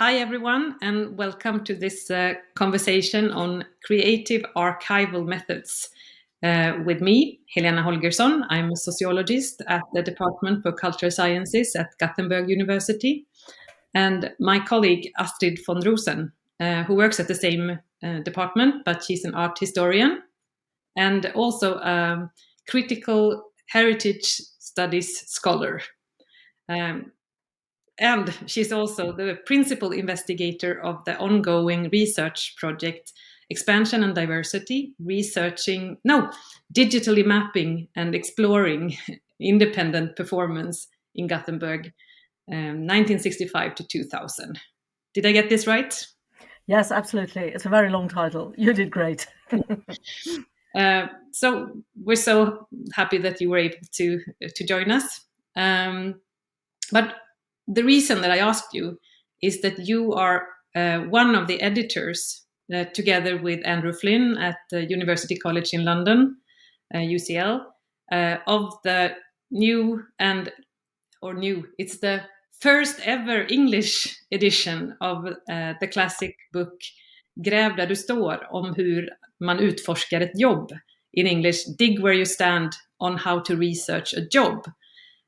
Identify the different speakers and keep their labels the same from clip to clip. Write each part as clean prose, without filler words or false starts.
Speaker 1: Hi, everyone, and welcome to this conversation on creative archival methods with me, Helena Holgersson. I'm a sociologist at the Department for Cultural Sciences at Gothenburg University, and my colleague Astrid von Rosen, who works at the same department, but she's an art historian and also a critical heritage studies scholar. And she's also the principal investigator of the ongoing research project Expansion and Diversity, digitally mapping and exploring independent performance in Gothenburg, 1965 to 2000. Did I get this right?
Speaker 2: Yes, absolutely. It's a very long title. You did great.
Speaker 1: So we're so happy that you were able to join us. But the reason that I asked you is that you are one of the editors, together with Andrew Flinn at the University College in London, UCL, of the it's the first ever English edition of the classic book Gräv, där står, om hur man utforskar ett jobb. In English, Dig Where You Stand, on how to research a job.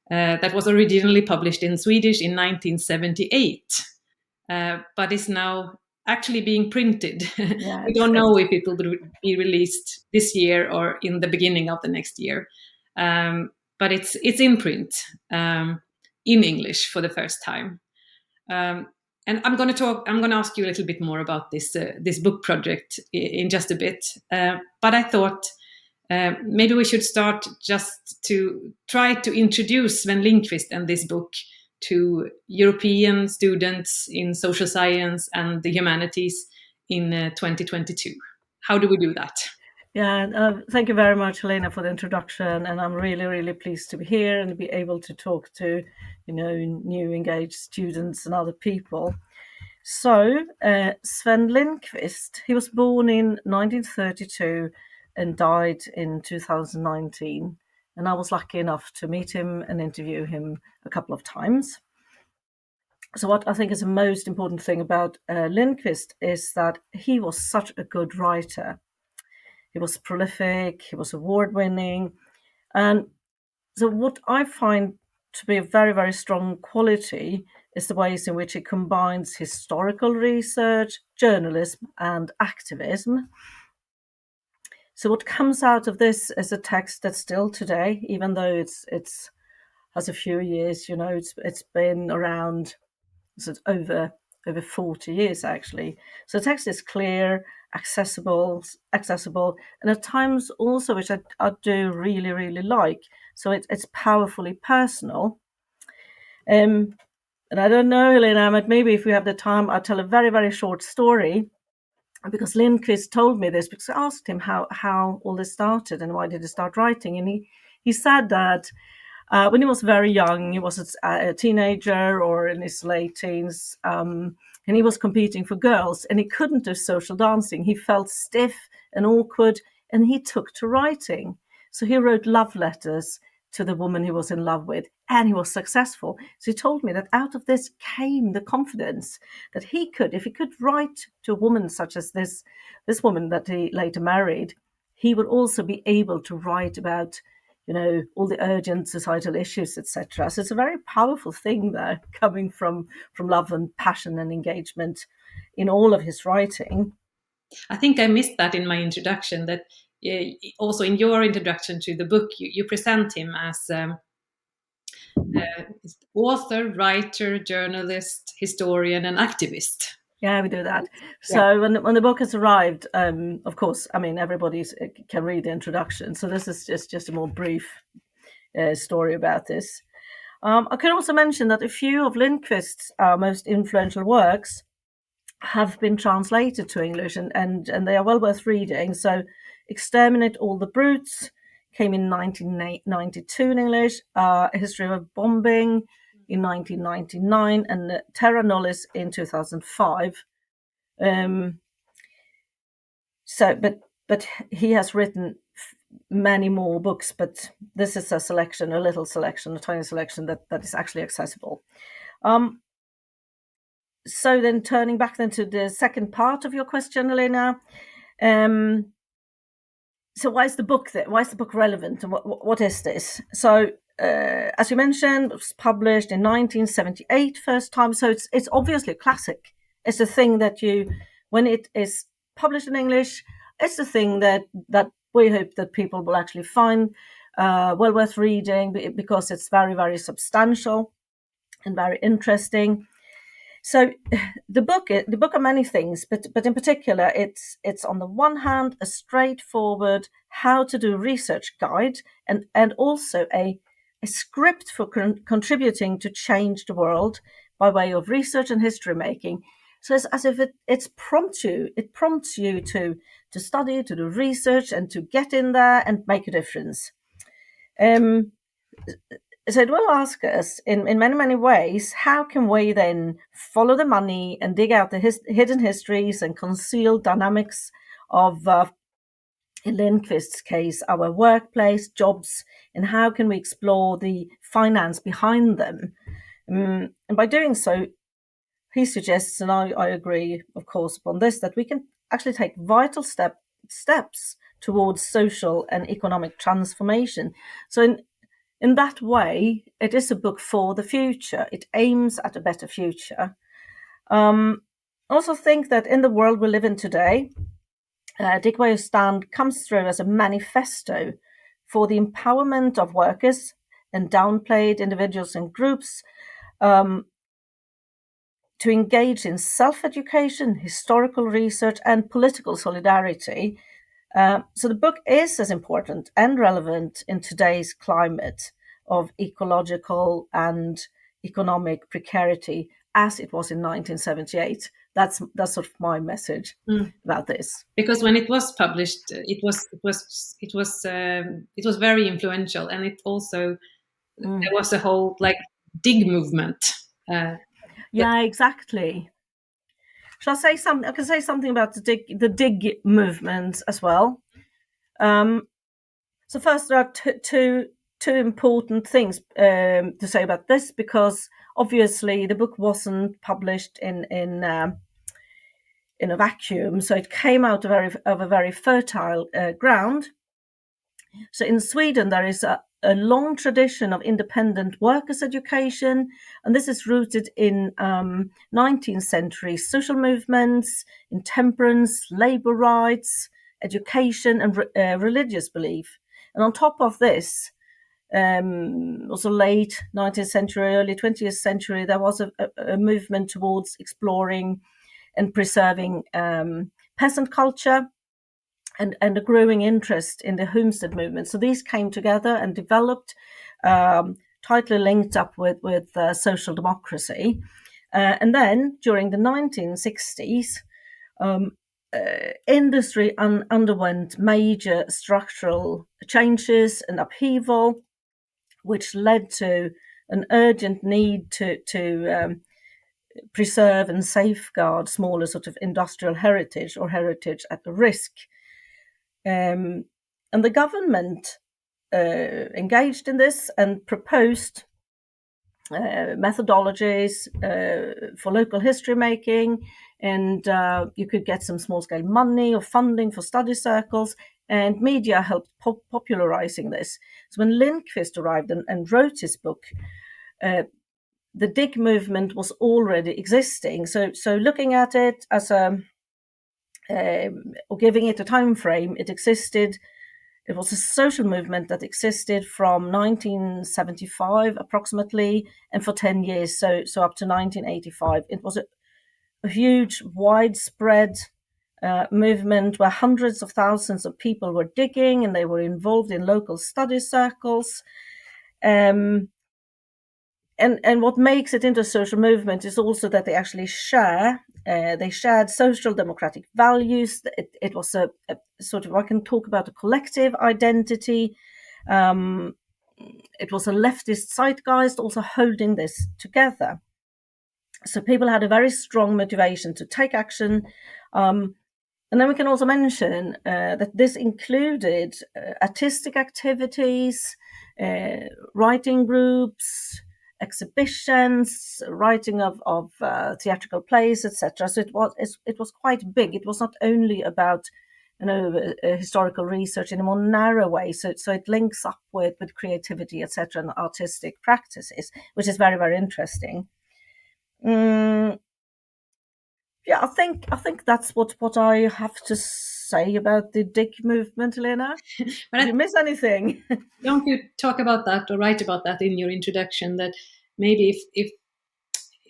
Speaker 1: That was originally published in Swedish in 1978, but is now actually being printed.
Speaker 2: Yeah,
Speaker 1: We don't know if it will be released this year or in the beginning of the next year, but it's in print in English for the first time. And I'm going to ask you a little bit more about this book project in just a bit. But I thought maybe we should start just to try to introduce Sven Lindquist and this book to European students in social science and the humanities in 2022. How do we do that?
Speaker 2: Yeah, thank you very much, Helena, for the introduction. And I'm really, really pleased to be here and be able to talk to, new engaged students and other people. So, Sven Lindquist, he was born in 1932 and died in 2019. And I was lucky enough to meet him and interview him a couple of times. So what I think is the most important thing about Lindquist is that he was such a good writer. He was prolific, he was award-winning. And so what I find to be a very, very strong quality is the ways in which he combines historical research, journalism, and activism. So what comes out of this is a text that still today, even though it's has a few years, it's been around, so it's over 40 years actually. So the text is clear, accessible, and at times also, which I do really, really like. So it's powerfully personal. And I don't know, Helena, but maybe if we have the time, I'll tell a very, very short story. Because Lindquist told me this, because I asked him how all this started and why did he start writing. And he said that when he was very young, he was a teenager or in his late teens, and he was competing for girls, and he couldn't do social dancing. He felt stiff and awkward, and he took to writing. So he wrote love letters to the woman he was in love with, and he was successful. So he told me that out of this came the confidence that he could, if he could write to a woman such as this woman that he later married, he would also be able to write about all the urgent societal issues, etc. So it's a very powerful thing there, coming from love and passion and engagement in all of his writing.
Speaker 1: I think I missed that in my introduction, that also in your introduction to the book, you present him as author, writer, journalist, historian, and activist.
Speaker 2: Yeah, we do that. So when the book has arrived, of course, I mean, everybody can read the introduction. So this is just a more brief story about this. I can also mention that a few of Lindquist's most influential works have been translated to English, and they are well worth reading. So Exterminate All the Brutes came in 1992 in English, A History of Bombing in 1999, and Terra Nullis in 2005. But he has written many more books, but this is a tiny selection that is actually accessible. So then turning back then to the second part of your question, Helena, so why is the book relevant, and what is this? So as you mentioned, it was published in 1978 first time, so it's obviously a classic. It's a thing that when it is published in English, it's a thing that we hope that people will actually find well worth reading, because it's very, very substantial and very interesting. So the book are many things, but in particular, it's on the one hand a straightforward how to do research guide, and also a script for contributing to change the world by way of research and history making. So it's as if it prompts you to study, to do research, and to get in there and make a difference. So it will ask us in many, many ways, how can we then follow the money and dig out the hidden histories and concealed dynamics of, in Lindquist's case, our workplace, jobs, and how can we explore the finance behind them? And by doing so, he suggests, and I agree, of course, upon this, that we can actually take vital steps towards social and economic transformation. So in that way, it is a book for the future. It aims at a better future. I also think that in the world we live in today, Dig Where You Stand comes through as a manifesto for the empowerment of workers and downplayed individuals and groups to engage in self-education, historical research, and political solidarity. So the book is as important and relevant in today's climate of ecological and economic precarity as it was in 1978. That's sort of my message about this.
Speaker 1: Because when it was published, it was very influential, and it also there was a whole dig movement.
Speaker 2: Yeah, exactly. Shall I say something? I can say something about the dig movement as well. So first, there are two important things to say about this, because obviously the book wasn't published in a vacuum, so it came out of a very fertile ground. So in Sweden, there is a long tradition of independent workers' education, and this is rooted in 19th century social movements, in temperance, labor rights, education, and religious belief. And on top of this, also late 19th century, early 20th century, there was a movement towards exploring and preserving peasant culture, and a growing interest in the homestead movement. So these came together and developed, tightly linked up with social democracy. And then during the 1960s, industry underwent major structural changes and upheaval, which led to an urgent need to preserve and safeguard smaller sort of industrial heritage or heritage at risk. And the government engaged in this and proposed methodologies for local history making, and you could get some small-scale money or funding for study circles, and media helped popularizing this. So when Lindquist arrived and wrote his book, the dig movement was already existing. So looking at it as or giving it a time frame, it existed. It was a social movement that existed from 1975 approximately, and for 10 years, so up to 1985. It was a huge, widespread movement where hundreds of thousands of people were digging, and they were involved in local study circles. And what makes it into a social movement is also that they actually they shared social democratic values. It was a sort of, I can talk about a collective identity. It was a leftist zeitgeist also holding this together. So people had a very strong motivation to take action. And then we can also mention that this included artistic activities, writing groups, exhibitions, writing of theatrical plays, etc. So it was quite big. It was not only about historical research in a more narrow way. So it links up with creativity, etc., and artistic practices, which is very, very interesting. Yeah, I think that's what I have to say about the dig movement, Helena. Did you miss anything?
Speaker 1: Don't you talk about that or write about that in your introduction? That maybe if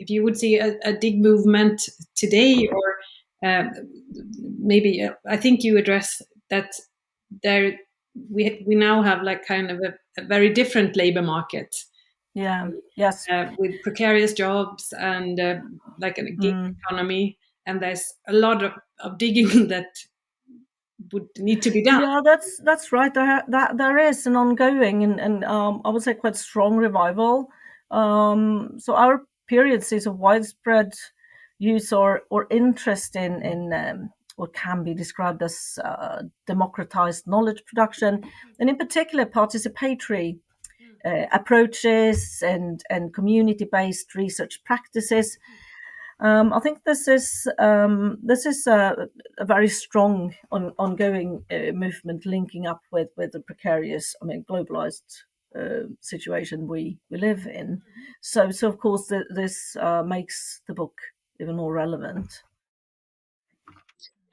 Speaker 1: you would see a dig movement today, or maybe I think you address that there we now have like kind of a very different labor market.
Speaker 2: Yeah. Yes.
Speaker 1: With precarious jobs and like a gig economy, and there's a lot of digging that would need to be done.
Speaker 2: Yeah, that's right. There is an ongoing and I would say quite strong revival. So our period sees a widespread use or interest in what can be described as democratized knowledge production, and in particular participatory approaches and community-based research practices. I think this is a very strong ongoing movement linking up with the precarious, globalized situation we live in. So of course this makes the book even more relevant.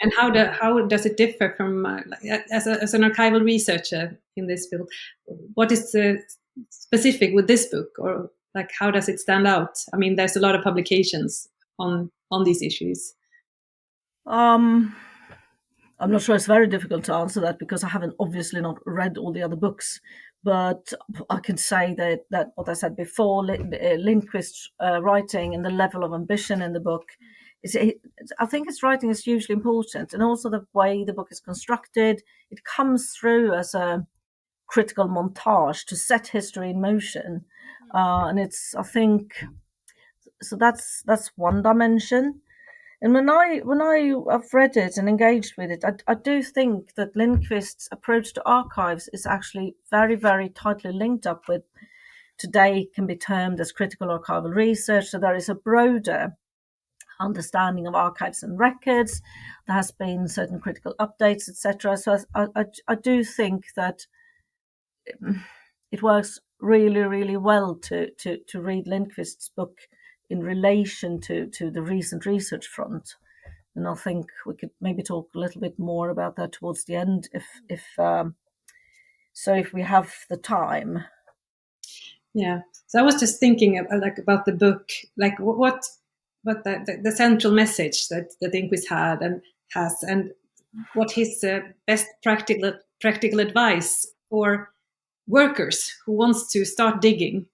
Speaker 1: And how does it differ from as an archival researcher in this field? What is specific with this book, or like how does it stand out? I mean, there's a lot of publications on these issues.
Speaker 2: I'm not sure. It's very difficult to answer that because I haven't obviously not read all the other books. But I can say that what I said before, Lindquist's writing and the level of ambition in the book, I think his writing is hugely important, and also the way the book is constructed. It comes through as a critical montage to set history in motion, and it's, I think, so that's one dimension. And when I've read it and engaged with it, I do think that Lindquist's approach to archives is actually very, very tightly linked up with today can be termed as critical archival research. So there is a broader understanding of archives and records. There has been certain critical updates, etc. So I do think that it works really, really well to read Lindquist's book in relation to the recent research front. And I think we could maybe talk a little bit more about that towards the end, if we have the time.
Speaker 1: Yeah. So I was just thinking about the book, like what the central message that Lindquist had and has, and what his best practical advice for workers who wants to start digging.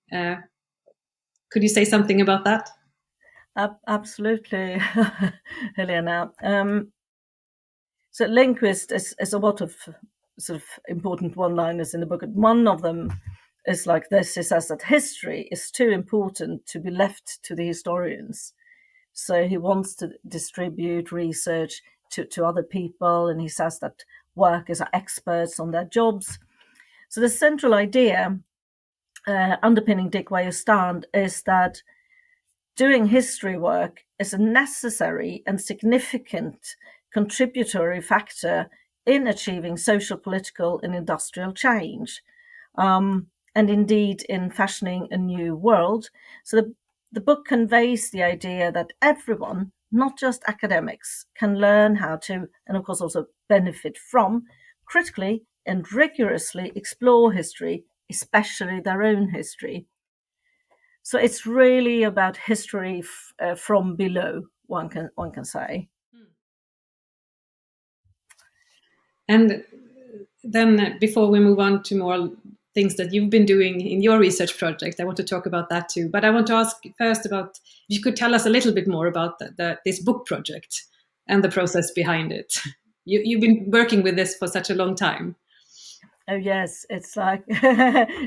Speaker 1: Could you say something about that?
Speaker 2: Absolutely, Helena. So Lindquist is a lot of sort of important one-liners in the book. One of them is like this. He says that history is too important to be left to the historians. So he wants to distribute research to other people, and he says that workers are experts on their jobs. So the central idea underpinning Dick Way of Stand is that doing history work is a necessary and significant contributory factor in achieving social, political, and industrial change, and indeed in fashioning a new world. So the book conveys the idea that everyone, not just academics, can learn how to, and of course also benefit from, critically and rigorously explore history, especially their own history. So it's really about history from below, one can say.
Speaker 1: And then before we move on to more things that you've been doing in your research project, I want to talk about that too. But I want to ask first about if you could tell us a little bit more about this book project and the process behind it. You've been working with this for such a long time.
Speaker 2: Oh yes, it's like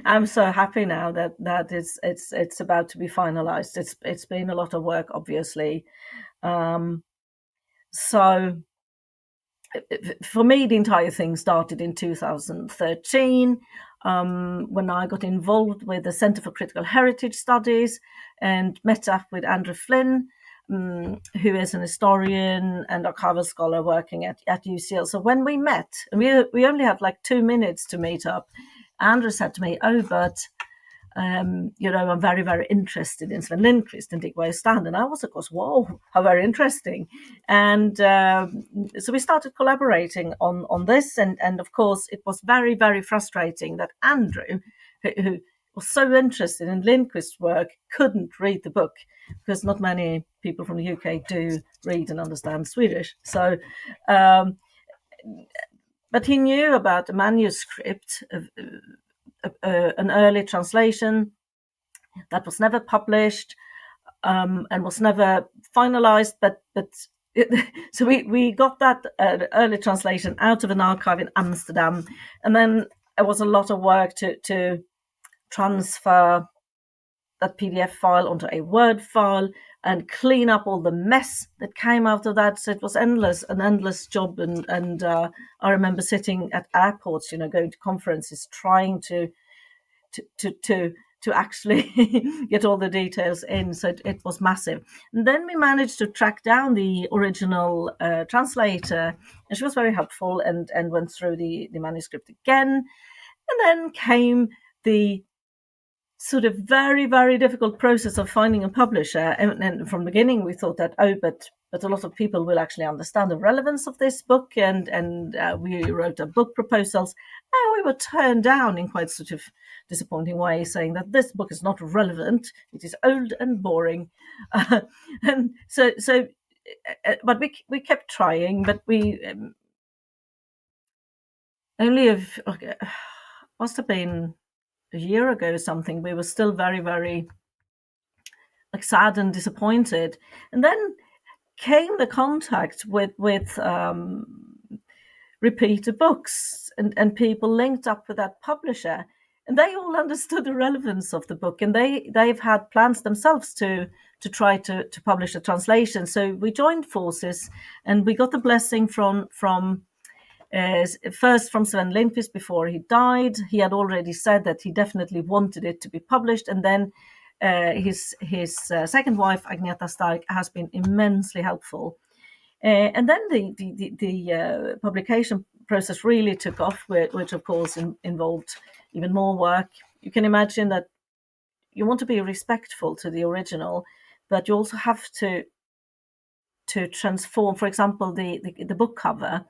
Speaker 2: I'm so happy now that it's about to be finalized. It's been a lot of work, obviously. So for me, the entire thing started in 2013. when I got involved with the Centre for Critical Heritage Studies and met up with Andrew Flinn, who is an historian and archival scholar working at UCL. So when we met, and we only had like 2 minutes to meet up, Andrew said to me, "Oh, but I'm very, very interested in Sven Lindquist and Dig Where You Stand." And I was, of course, whoa, how very interesting. And so we started collaborating on this. And of course, it was very, very frustrating that Andrew, who was so interested in Lindquist's work, couldn't read the book, because not many people from the UK do read and understand Swedish. So, but he knew about a manuscript of an early translation that was never published and was never finalized. So we got that early translation out of an archive in Amsterdam, and then it was a lot of work to transfer that PDF file onto a Word file and clean up all the mess that came out of that. So it was an endless job. And I remember sitting at airports, going to conferences, trying to actually get all the details in. So it was massive. And then we managed to track down the original translator, and she was very helpful and went through the manuscript again. And then came the sort of very, very difficult process of finding a publisher. And from the beginning, we thought that, but a lot of people will actually understand the relevance of this book. And we wrote book proposals, and we were turned down in quite sort of disappointing way, saying that this book is not relevant. It is old and boring. And so, but we kept trying, but we must have been a year ago or something, we were still very, very sad and disappointed. And then came the contact with repeater books, and people linked up with that publisher, and they all understood the relevance of the book, and they've had plans themselves to try to publish a translation. So we joined forces, and we got the blessing from first from Sven Lindquist before he died. He had already said that he definitely wanted it to be published, and then his second wife Agneta Stark has been immensely helpful. And then the publication process really took off, which of course involved even more work. You can imagine that you want to be respectful to the original, but you also have to transform, for example, the book cover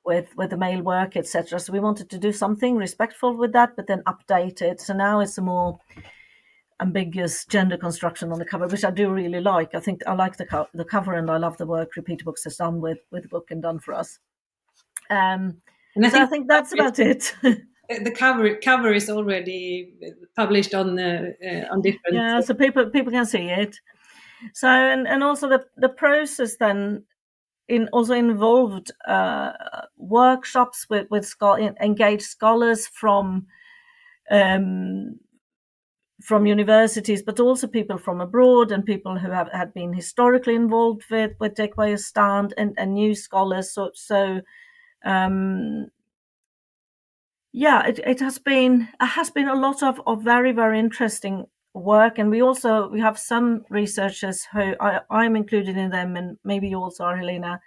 Speaker 2: with the male work, etc. So we wanted to do something respectful with that, but then update it. So now it's a more ambiguous gender construction on the cover, which I do really like. I think I like the cover, and I love the work Repeater Books has done with the book and done for us. And I think that's about it.
Speaker 1: The cover is already published on different.
Speaker 2: Yeah, so people can see it. So and also the process then also involved workshops with engaged scholars from universities, but also people from abroad and people who had been historically involved with Dig Where You Stand, and new scholars. So it has been a lot of very, very interesting work. And we have some researchers who I'm included in them, and maybe you also are, Helena,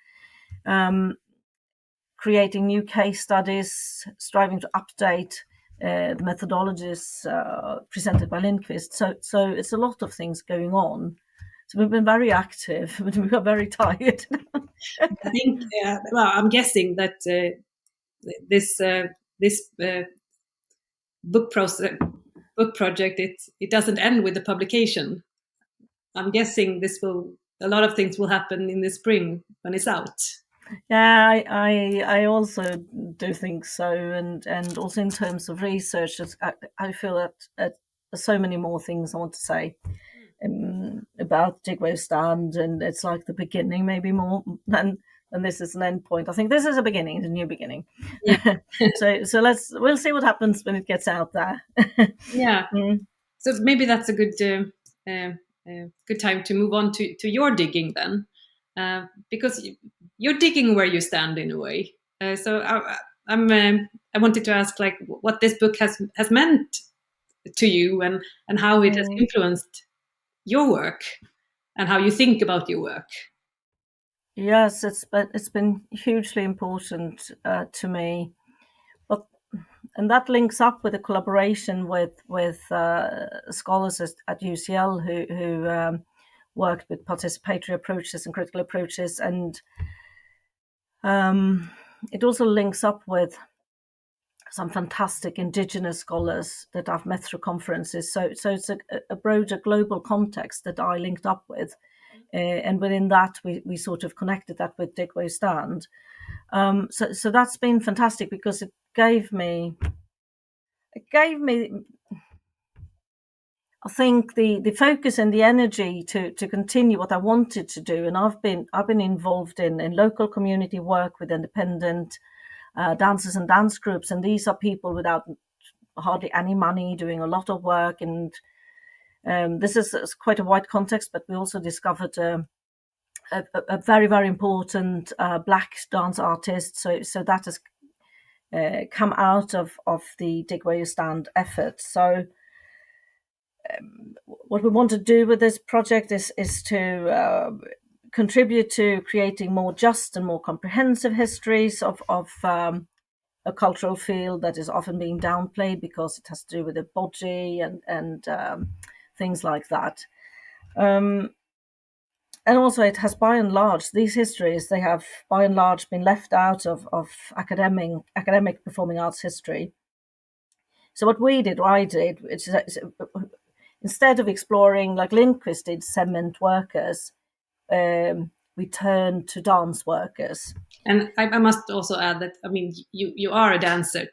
Speaker 2: creating new case studies, striving to update the methodologies presented by Lindquist. So it's a lot of things going on. So we've been very active, but we got very tired.
Speaker 1: I think, I'm guessing that this book project, it doesn't end with the publication. I'm guessing a lot of things will happen in the spring when it's out.
Speaker 2: Yeah, I also do think so, and also in terms of research, I feel that so many more things I want to say about Dig Where You Stand, and it's like the beginning, maybe more than this is an end point. I think this is a beginning, it's a new beginning. Yeah. so we'll see what happens when it gets out there.
Speaker 1: Yeah. So maybe that's a good time to move on to your digging then, because you're digging where you stand in a way. So I wanted to ask, like, what this book has meant to you, and how it has influenced your work and how you think about your work.
Speaker 2: Yes, it's been hugely important to me, and that links up with a collaboration with scholars at UCL who worked with participatory approaches and critical approaches, and it also links up with some fantastic indigenous scholars that I've met through conferences. So it's a broader global context that I linked up with. And within that, we sort of connected that with Dig Where You Stand. So that's been fantastic because it gave me, I think, the focus and the energy to continue what I wanted to do. And I've been involved in local community work with independent dancers and dance groups, and these are people without hardly any money doing a lot of work. And this is quite a wide context, but we also discovered a very, very important Black dance artist. So that has come out of the Dig Where You Stand effort. So what we want to do with this project is to contribute to creating more just and more comprehensive histories of a cultural field that is often being downplayed because it has to do with the body and things like that. And also it has, by and large, these histories, they have by and large been left out of academic performing arts history. So what we did, or I did, instead of exploring, like Lindquist did, cement workers, we turned to dance workers.
Speaker 1: And I must also add that, I mean, you are a dancer.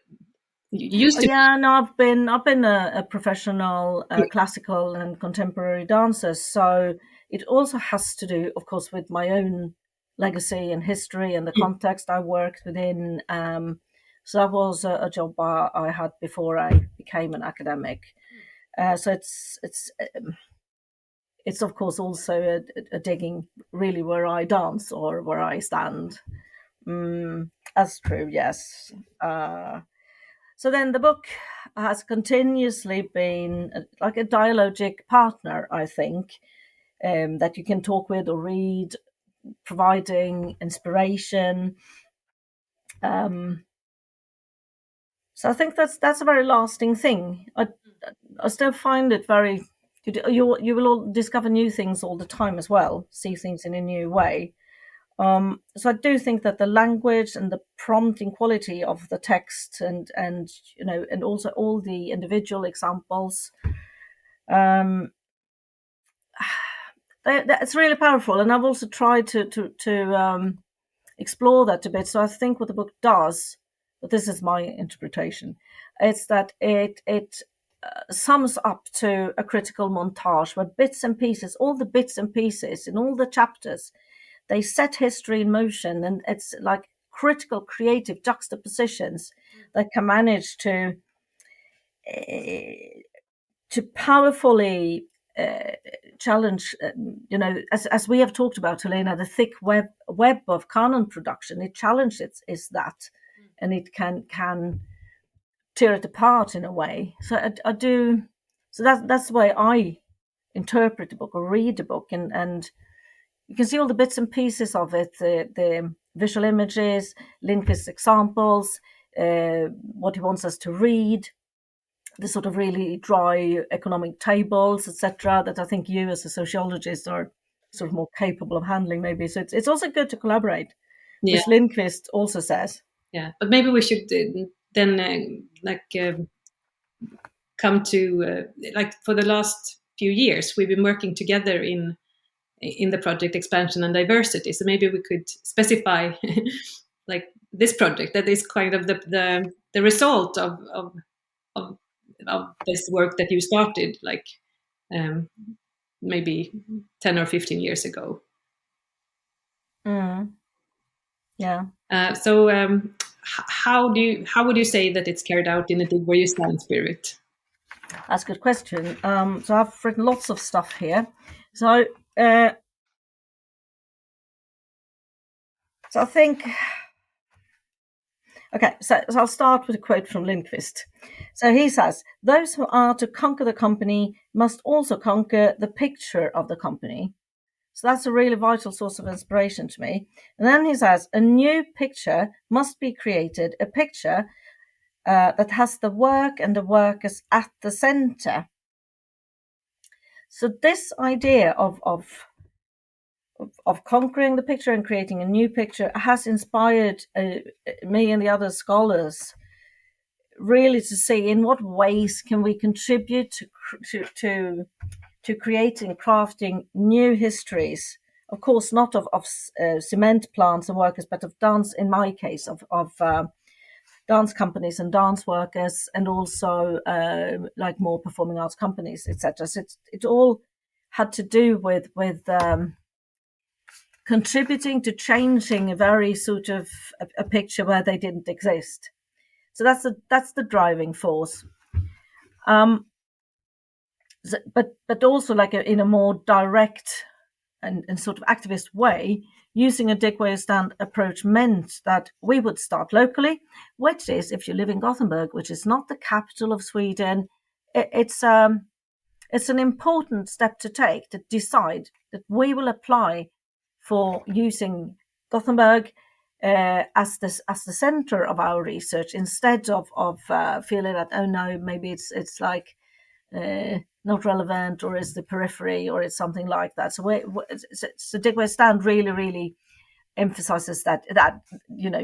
Speaker 1: You used to.
Speaker 2: Yeah, no, I've been a professional classical and contemporary dancer. So it also has to do, of course, with my own legacy and history and the context I worked within. So that was a job I had before I became an academic. So it's of course also a digging really where I dance or where I stand. That's true, yes. So then the book has continuously been like a dialogic partner, I think, that you can talk with or read, providing inspiration. So I think that's a very lasting thing. I still find it very. You will all discover new things all the time as well, see things in a new way. So I do think that the language and the prompting quality of the text and also all the individual examples, it's really powerful. And I've also tried to explore that a bit. So I think what the book does, but this is my interpretation, it's that it sums up to a critical montage where bits and pieces, all the bits and pieces in all the chapters, they set history in motion, and it's like critical creative juxtapositions that can manage to powerfully challenge, as we have talked about, Helena, the thick web of canon production. It challenges is that, and it can tear it apart in a way. So I do. So that's the way I interpret the book or read the book, and you can see all the bits and pieces of it, the visual images, Lindquist's examples, what he wants us to read, the sort of really dry economic tables, etc., that I think you as a sociologist are sort of more capable of handling maybe. So it's also good to collaborate, which Lindquist also says.
Speaker 1: Yeah, but maybe we should then come to like for the last few years we've been working together in the project expansion and diversity. So maybe we could specify like this project that is kind of the result of this work that you started like maybe 10 or 15 years ago.
Speaker 2: Yeah.
Speaker 1: So how would you say that it's carried out in a Dig Where You Stand spirit?
Speaker 2: That's a good question. So I've written lots of stuff here. So I Okay, so I'll start with a quote from Lindquist. So he says, "Those who are to conquer the company must also conquer the picture of the company." So that's a really vital source of inspiration to me. And then he says, "A new picture must be created, a picture that has the work and the workers at the center." So this idea of conquering the picture and creating a new picture has inspired me and the other scholars really to see in what ways can we contribute to creating, crafting new histories. Of course, not of cement plants and workers, but of dance. In my case, of dance companies and dance workers, and also like more performing arts companies, etc. So it all had to do with contributing to changing a very sort of a picture where they didn't exist. So that's the driving force. But also like in a more direct and sort of activist way, using a dig where you stand approach meant that we would start locally, which is, if you live in Gothenburg, which is not the capital of Sweden, it's an important step to take, to decide that we will apply for using Gothenburg as the center of our research, instead of feeling that, oh no, maybe it's like not relevant, or is the periphery, or it's something like that. So dig where stand really emphasizes that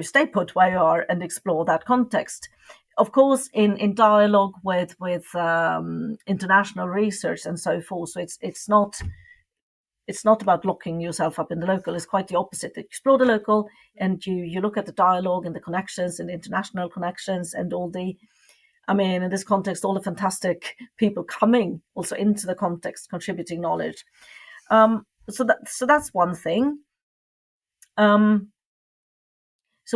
Speaker 2: stay put where you are and explore that context. Of course, in dialogue with international research and so forth. So it's not about locking yourself up in the local. It's quite the opposite. Explore the local, and you look at the dialogue and the connections and international connections and all the, I mean, in this context, all the fantastic people coming also into the context, contributing knowledge. So that's one thing. So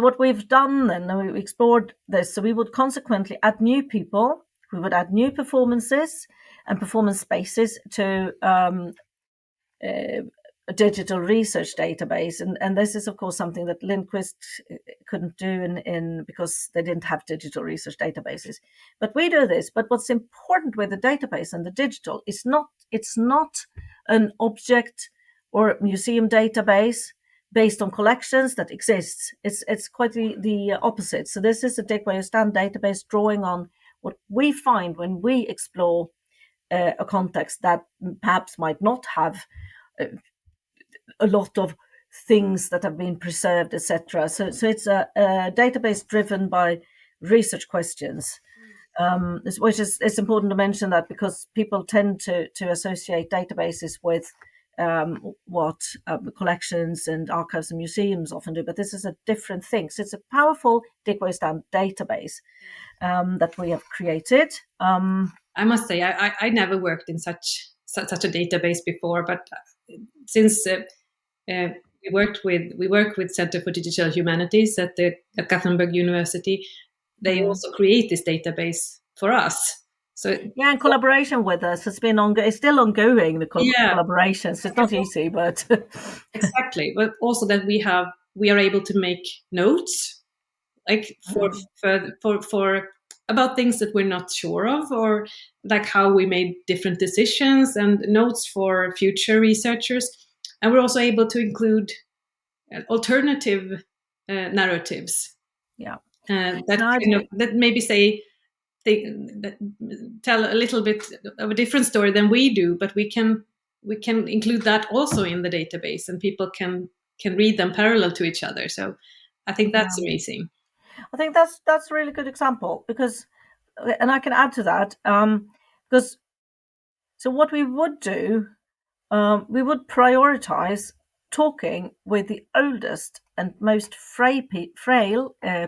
Speaker 2: what we've done then, we explored this. So we would consequently add new people. We would add new performances and performance spaces to a digital research database, and this is of course something that Lindquist couldn't do in because they didn't have digital research databases. But we do this. But what's important with the database and the digital is it's not an object or museum database based on collections that exists. It's quite the opposite. So this is a dig where you stand database drawing on what we find when we explore a context that perhaps might not have a lot of things that have been preserved, etc. So it's a database driven by research questions, which is, it's important to mention that, because people tend to associate databases with what collections and archives and museums often do, but this is a different thing. So it's a powerful dig where you stand database that we have created.
Speaker 1: I must say, I never worked in such a database before, but since we work with Center for Digital Humanities at Gothenburg University, they also create this database for us. So
Speaker 2: yeah, in collaboration with us, it's been it's still ongoing. The collaboration, so it's not easy, but
Speaker 1: exactly. But also that we are able to make notes, like for about things that we're not sure of, or like how we made different decisions, and notes for future researchers. And we're also able to include alternative narratives.
Speaker 2: Yeah,
Speaker 1: that maybe that tell a little bit of a different story than we do, but we can include that also in the database, and people can read them parallel to each other. So I think that's amazing.
Speaker 2: I think that's a really good example, because, and I can add to that, because so what we would do, we would prioritize talking with the oldest and most frail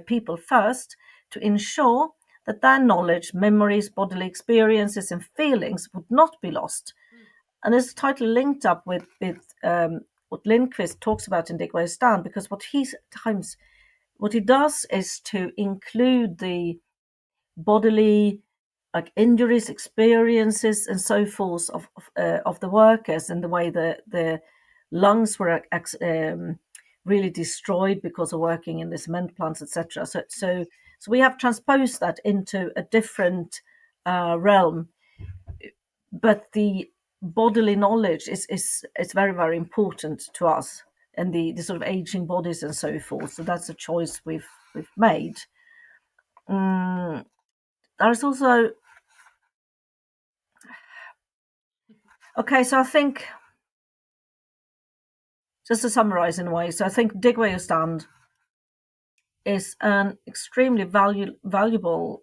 Speaker 2: people first, to ensure that their knowledge, memories, bodily experiences, and feelings would not be lost. And this title linked up with what Lindquist talks about in Dig Where You Stand, because what he does is to include the bodily, like injuries, experiences, and so forth of the workers, and the way the lungs were really destroyed because of working in the cement plants, etc. So we have transposed that into a different realm, but the bodily knowledge is very, very important to us, and the sort of aging bodies and so forth. So that's a choice we've made. There's also so I think, just to summarize in a way, so I think Dig Where You Stand is an extremely valuable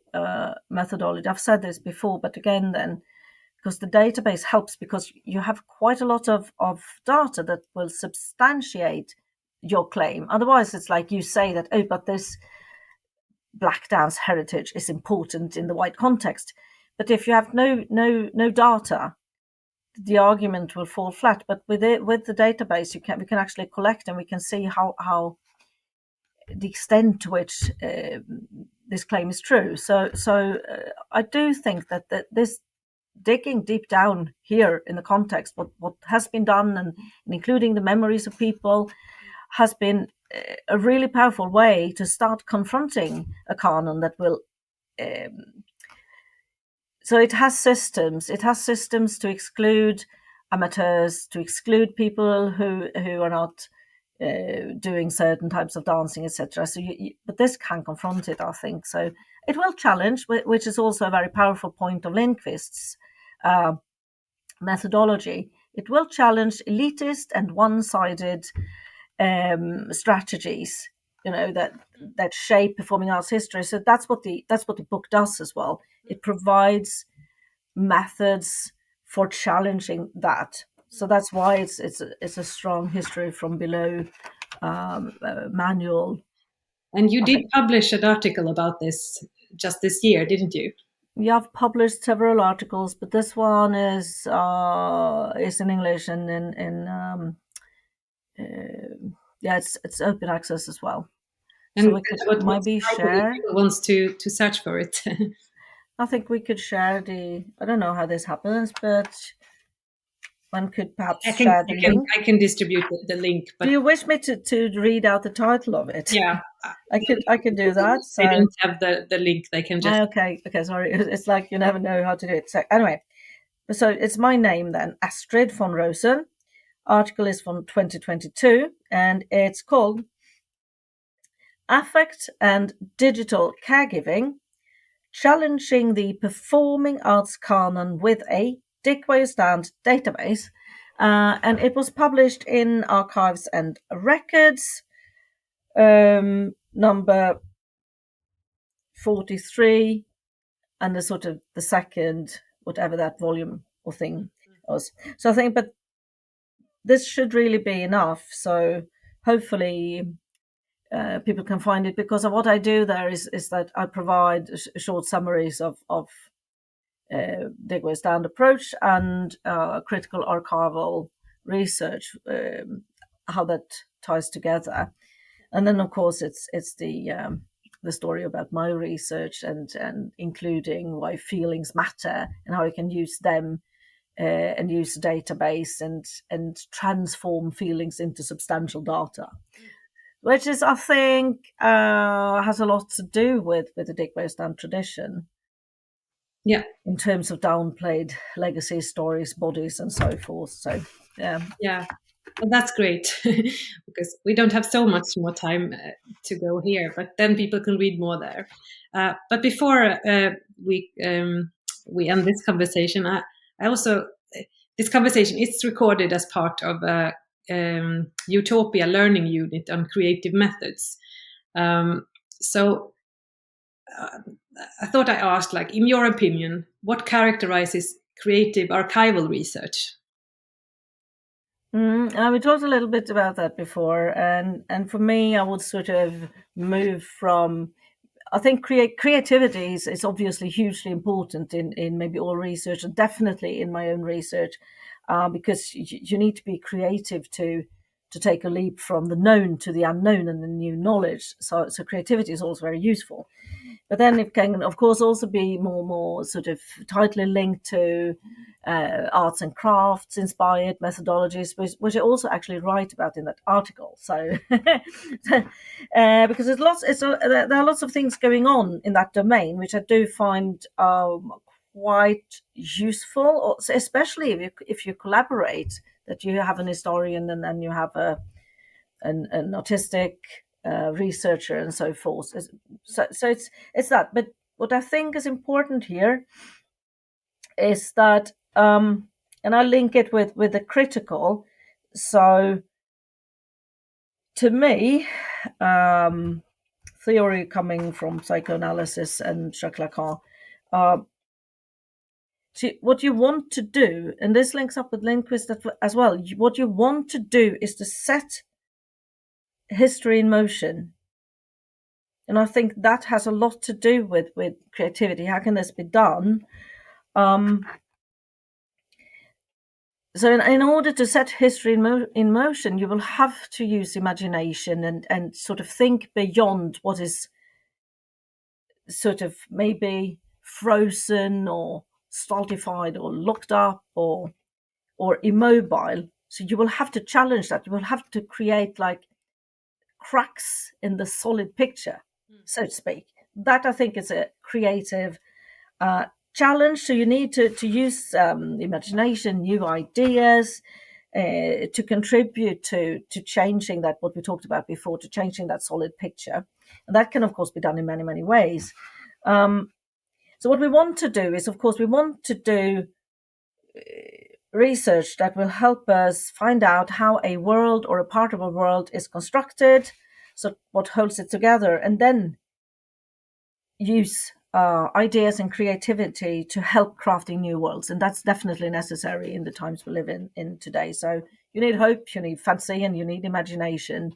Speaker 2: methodology. I've said this before, but again then, because the database helps, because you have quite a lot of data that will substantiate your claim. Otherwise, it's like you say that, oh, but this black dance heritage is important in the white context. But if you have no data, the argument will fall flat. But with the database, we can actually collect, and we can see how the extent to which this claim is true. So I do think that this digging deep down here in the context, what has been done, and including the memories of people, has been a really powerful way to start confronting a canon that will. So it has systems. It has systems to exclude amateurs, to exclude people who are not doing certain types of dancing, etc. So, but this can confront it, I think. So it will challenge, which is also a very powerful point of Lindquist's methodology. It will challenge elitist and one-sided strategies, that shape performing arts history. So that's what the book does as well. It provides methods for challenging that. So that's why it's a strong history from below manual.
Speaker 1: And you did publish an article about this just this year, didn't you?
Speaker 2: Yeah, I've published several articles, but this one is in English and in it's open access as well.
Speaker 1: And
Speaker 2: so we could maybe share.
Speaker 1: If people wants to search for it.
Speaker 2: I think we could share I don't know how this happens, but one could perhaps share the link.
Speaker 1: I can distribute the link. But
Speaker 2: do you wish me to read out the title of it?
Speaker 1: Yeah,
Speaker 2: I could do that. So
Speaker 1: they don't have the link. They can just
Speaker 2: okay. Sorry, it's like you never know how to do it. So anyway, so it's my name then, Astrid von Rosen. Article is from 2022, and it's called Affect and Digital Caregiving, Challenging the Performing Arts Canon with a Dig Where You Stand database. And it was published in Archives and Records, number 43, and the second, whatever that volume or thing was. So I think, but this should really be enough. So hopefully people can find it, because of what I do there is that I provide short summaries of Dig Where You Stand approach and critical archival research, how that ties together. And then of course it's the story about my research and including why feelings matter and how you can use them and use a database and transform feelings into substantial data, which is, I think, has a lot to do with the Dig Where You Stand tradition.
Speaker 1: Yeah.
Speaker 2: In terms of downplayed legacy stories, bodies, and so forth. So, yeah.
Speaker 1: Yeah. Well, that's great because we don't have so much more time to go here, but then people can read more there. But before we end this conversation, I also, this conversation is recorded as part of a EUTOPIA learning unit on creative methods. So I thought I asked, like, in your opinion, what characterizes creative archival research?
Speaker 2: We talked a little bit about that before, and for me, I would sort of move from, I think creativity is obviously hugely important in maybe all research, and definitely in my own research, because you need to be creative to take a leap from the known to the unknown and the new knowledge. So creativity is also very useful. But then it can, of course, also be more sort of tightly linked to arts and crafts inspired methodologies, which I also actually write about in that article. So, because there are lots of things going on in that domain, which I do find quite useful, especially if you collaborate, that you have an historian and then you have an autistic researcher and so forth. So it's that. But what I think is important here is that, and I link it with the critical. So to me, theory coming from psychoanalysis and Jacques Lacan, what you want to do, and this links up with Lindquist as well, what you want to do is to set history in motion. And I think that has a lot to do with creativity. How can this be done? So in order to set history in motion, you will have to use imagination and sort of think beyond what is sort of maybe frozen or stultified or locked up or immobile. So you will have to challenge that. You will have to create like cracks in the solid picture, so to speak. That I think is a creative challenge. So you need to use imagination, new ideas to contribute to changing that, what we talked about before, to changing that solid picture. And that can, of course, be done in many, many ways. So what we want to do is, of course, we want to do research that will help us find out how a world or a part of a world is constructed, so what holds it together, and then use ideas and creativity to help crafting new worlds. And that's definitely necessary in the times we live in today. So you need hope, you need fancy, and you need imagination.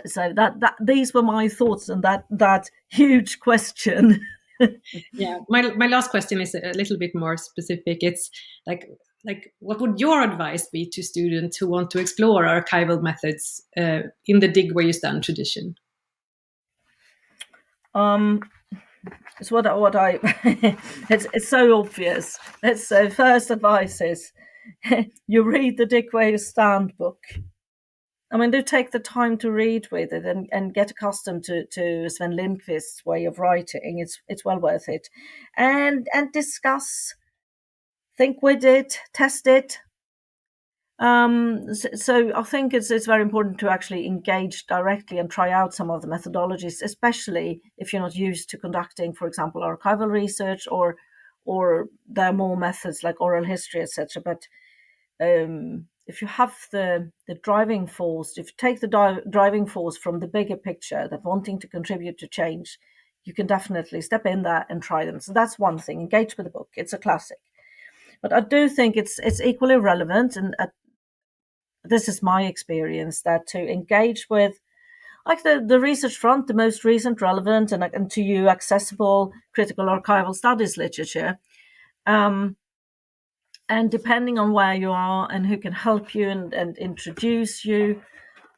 Speaker 2: So that these were my thoughts on that huge question.
Speaker 1: Yeah, my last question is a little bit more specific. It's like what would your advice be to students who want to explore archival methods in the dig where you stand tradition?
Speaker 2: It's what I it's so obvious. First advice is you read the Dig Where You Stand book. I mean, do take the time to read with it and get accustomed to Sven Lindquist's way of writing. It's well worth it. And discuss, think with it, test it. So I think it's very important to actually engage directly and try out some of the methodologies, especially if you're not used to conducting, for example, archival research, or there are more methods like oral history, etc. But if you have the driving force, if you take the driving force from the bigger picture, that wanting to contribute to change, you can definitely step in there and try them. So that's one thing. Engage with the book. It's a classic. But I do think it's equally relevant, and this is my experience, that to engage with like the research front, the most recent, relevant, and to you accessible critical archival studies literature. And depending on where you are and who can help you and introduce you,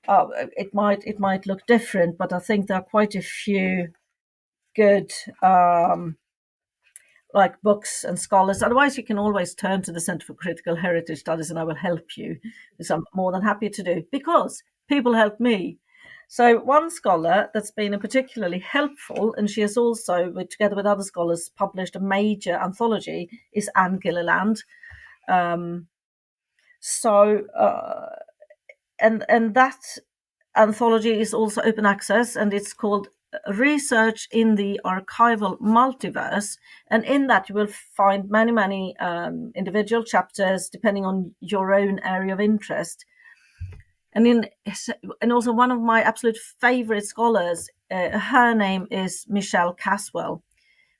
Speaker 2: it might look different. But I think there are quite a few good like books and scholars. Otherwise, you can always turn to the Center for Critical Heritage Studies, and I will help you, which I'm more than happy to do, because people help me. So one scholar that's been particularly helpful, and she has also, together with other scholars, published a major anthology, is Anne Gilliland. And that anthology is also open access, and it's called Research in the Archival Multiverse. And in that you will find many individual chapters depending on your own area of interest. And also one of my absolute favorite scholars, her name is Michelle Caswell.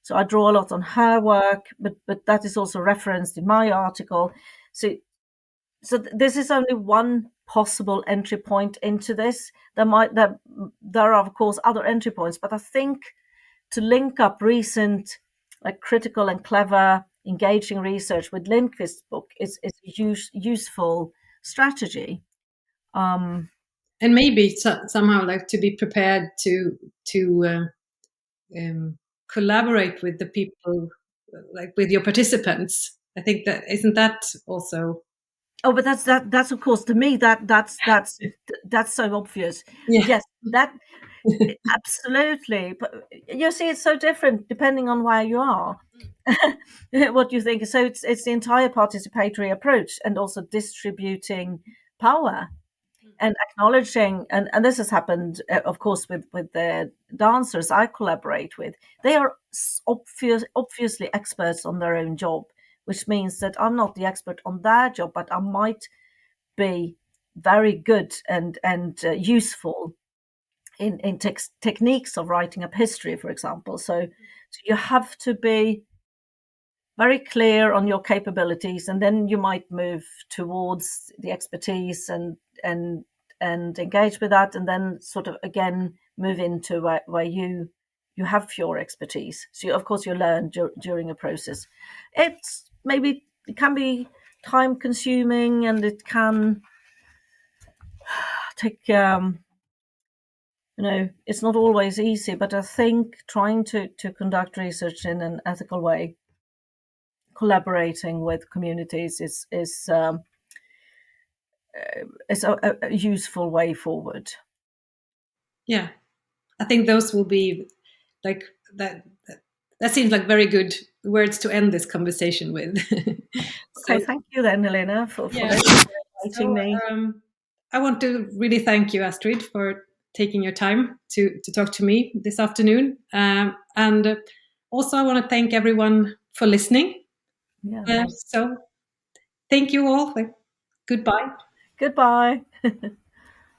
Speaker 2: So I draw a lot on her work, but that is also referenced in my article. So this is only one possible entry point into this. There are of course other entry points, but I think to link up recent, like critical and clever, engaging research with Lindquist's book is a useful strategy.
Speaker 1: maybe somehow like to be prepared to collaborate with the people, like with your participants. I think that isn't that also.
Speaker 2: Oh, but that's of course, to me, that's so obvious.
Speaker 1: Yeah.
Speaker 2: Yes, that absolutely. But you see, it's so different depending on where you are. What you think. So it's the entire participatory approach, and also distributing power and acknowledging, and this has happened, of course, with the dancers I collaborate with. They are obviously experts on their own job, which means that I'm not the expert on their job, but I might be very good and useful in techniques of writing up history, for example. So you have to be very clear on your capabilities, and then you might move towards the expertise and engage with that, and then sort of again move into where you have your expertise. So of course you learn during a process. It can be time consuming, and it can take it's not always easy, but I think trying to conduct research in an ethical way, collaborating with communities, is a useful way forward.
Speaker 1: Yeah, I think those will be like that. That seems like very good words to end this conversation with.
Speaker 2: Okay, thank you then, Helena, for
Speaker 1: Yeah.
Speaker 2: inviting me.
Speaker 1: I want to really thank you, Astrid, for taking your time to talk to me this afternoon. And also, I want to thank everyone for listening.
Speaker 2: Yeah.
Speaker 1: So, thank you all. Goodbye.
Speaker 2: Goodbye.